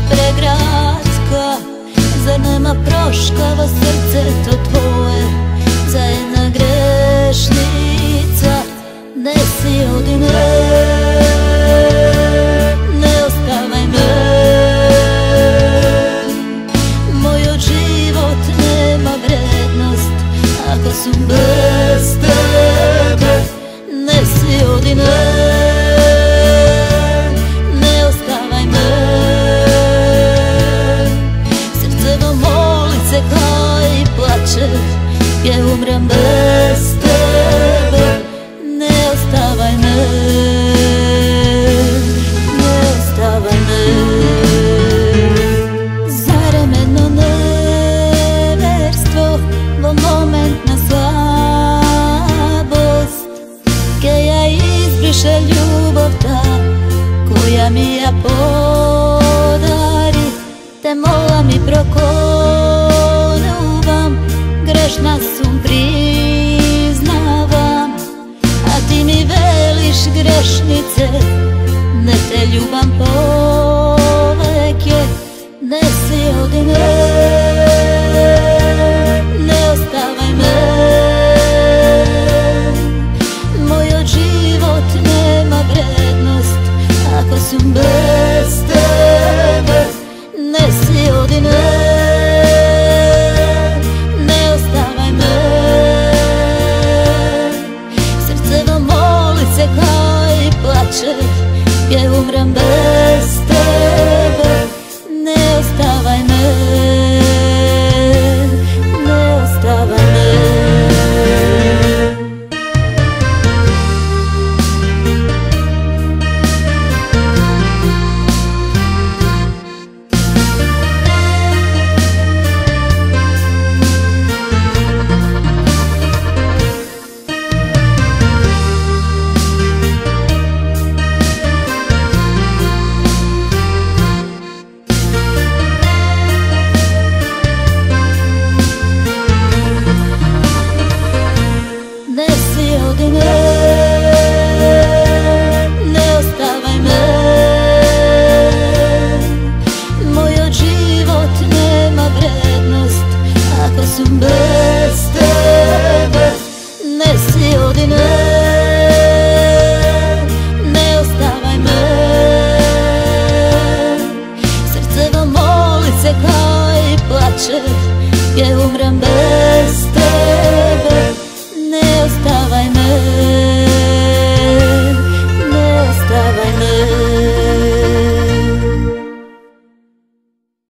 pregradska, zar nema proškava srce to tvoje, za jedna grešnica. Nesi odi ne ostavaj me, moj život nema vrednost ako su bez tebe. Nesi odi ne ostavaj me, srce vam moli se kao i plače, gdje umrem bez tebe. Ne ostavaj me, ne ostavaj me. Zaremeno neverstvo, vo momentna slabost, ke ja izbriše ljubav ta koja mi ja podari, te mola mi prokonuvam, grešna sum priznavam, a ti mi veliš grešnice, ne te ljubam poveke. Nesi odi ne ostavaj me, moj život nema vrednost ako su bez tebe. Nesi odi